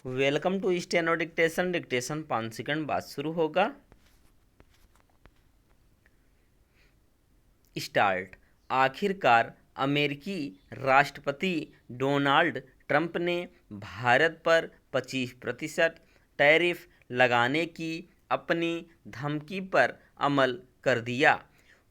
Welcome to steno dictation. Dictation 5 second बाद शुरू होगा। स्टार्ट। आखिरकार अमेरिकी राष्ट्रपति डोनाल्ड ट्रंप ने भारत पर 25% टैरिफ लगाने की अपनी धमकी पर अमल कर दिया।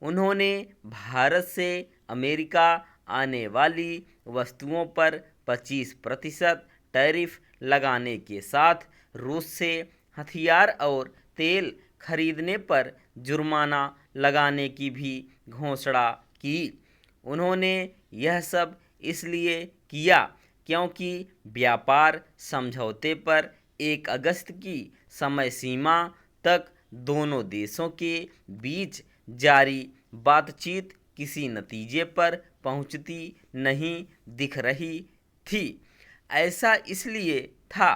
उन्होंने भारत से अमेरिका आने वाली वस्तुओं पर 25% टैरिफ लगाने के साथ रूस से हथियार और तेल खरीदने पर जुर्माना लगाने की भी घोषणा की। उन्होंने यह सब इसलिए किया क्योंकि व्यापार समझौते पर 1 अगस्त की समय सीमा तक दोनों देशों के बीच जारी बातचीत किसी नतीजे पर पहुंचती नहीं दिख रही थी। ऐसा इसलिए था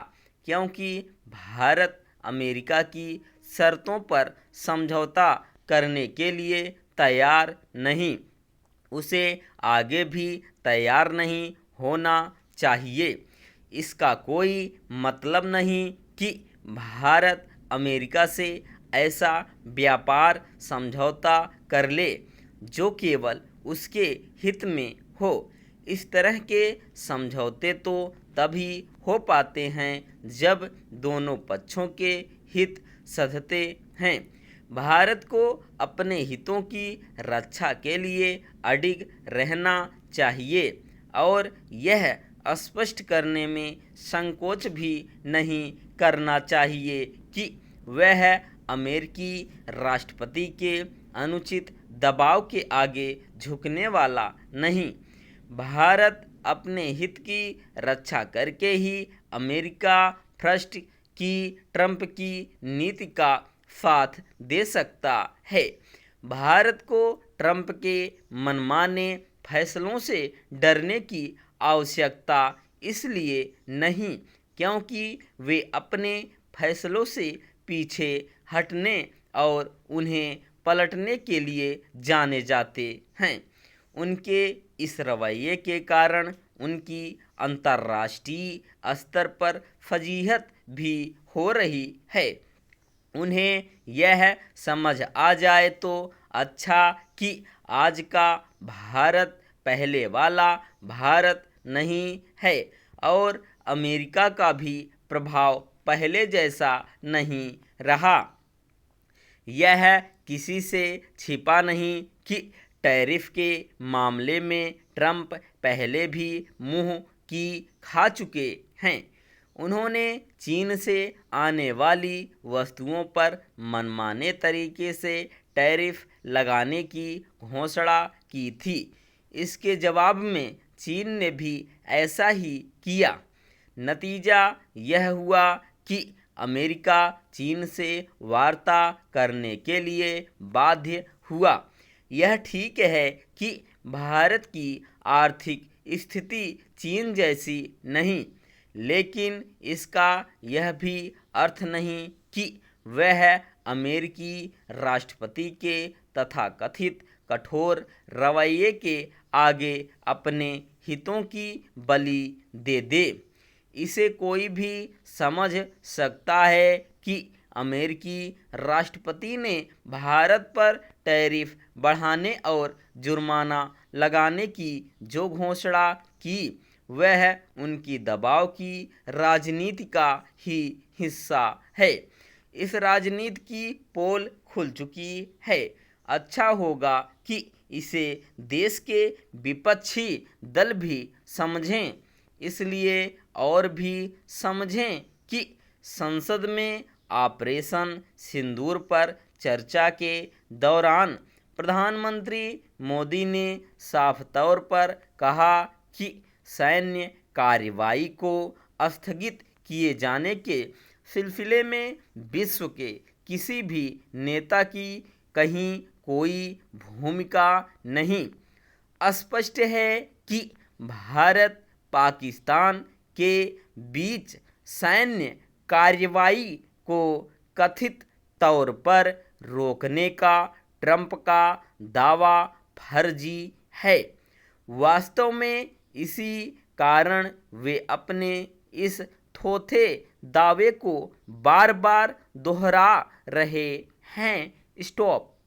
क्योंकि भारत अमेरिका की शर्तों पर समझौता करने के लिए तैयार नहीं, उसे आगे भी तैयार नहीं होना चाहिए। इसका कोई मतलब नहीं कि भारत अमेरिका से ऐसा व्यापार समझौता कर ले जो केवल उसके हित में हो। इस तरह के समझौते तो तभी हो पाते हैं जब दोनों पक्षों के हित सधते हैं। भारत को अपने हितों की रक्षा के लिए अडिग रहना चाहिए और यह स्पष्ट करने में संकोच भी नहीं करना चाहिए कि वह अमेरिकी राष्ट्रपति के अनुचित दबाव के आगे झुकने वाला नहीं। भारत अपने हित की रक्षा करके ही अमेरिका फर्स्ट की ट्रंप की नीति का साथ दे सकता है। भारत को ट्रंप के मनमाने फैसलों से डरने की आवश्यकता इसलिए नहीं क्योंकि वे अपने फैसलों से पीछे हटने और उन्हें पलटने के लिए जाने जाते हैं। उनके इस रवैये के कारण उनकी अंतर्राष्ट्रीय स्तर पर फजीहत भी हो रही है। उन्हें यह समझ आ जाए तो अच्छा कि आज का भारत पहले वाला भारत नहीं है और अमेरिका का भी प्रभाव पहले जैसा नहीं रहा। यह किसी से छिपा नहीं कि टैरिफ के मामले में ट्रंप पहले भी मुंह की खा चुके हैं। उन्होंने चीन से आने वाली वस्तुओं पर मनमाने तरीके से टैरिफ लगाने की घोषणा की थी। इसके जवाब में चीन ने भी ऐसा ही किया। नतीजा यह हुआ कि अमेरिका चीन से वार्ता करने के लिए बाध्य हुआ। यह ठीक है कि भारत की आर्थिक स्थिति चीन जैसी नहीं, लेकिन इसका यह भी अर्थ नहीं कि वह अमेरिकी राष्ट्रपति के तथाकथित कठोर रवैये के आगे अपने हितों की बलि दे दे। इसे कोई भी समझ सकता है कि अमेरिकी राष्ट्रपति ने भारत पर टैरिफ बढ़ाने और जुर्माना लगाने की जो घोषणा की वह उनकी दबाव की राजनीति का ही हिस्सा है। इस राजनीति की पोल खुल चुकी है। अच्छा होगा कि इसे देश के विपक्षी दल भी समझें, इसलिए और भी समझें कि संसद में ऑपरेशन सिंदूर पर चर्चा के दौरान प्रधानमंत्री मोदी ने साफ तौर पर कहा कि सैन्य कार्रवाई को स्थगित किए जाने के सिलसिले में विश्व के किसी भी नेता की कहीं कोई भूमिका नहीं। स्पष्ट है कि भारत पाकिस्तान के बीच सैन्य कार्रवाई को कथित तौर पर रोकने का ट्रंप का दावा फर्जी है। वास्तव में इसी कारण वे अपने इस थोथे दावे को बार बार दोहरा रहे हैं। स्टॉप।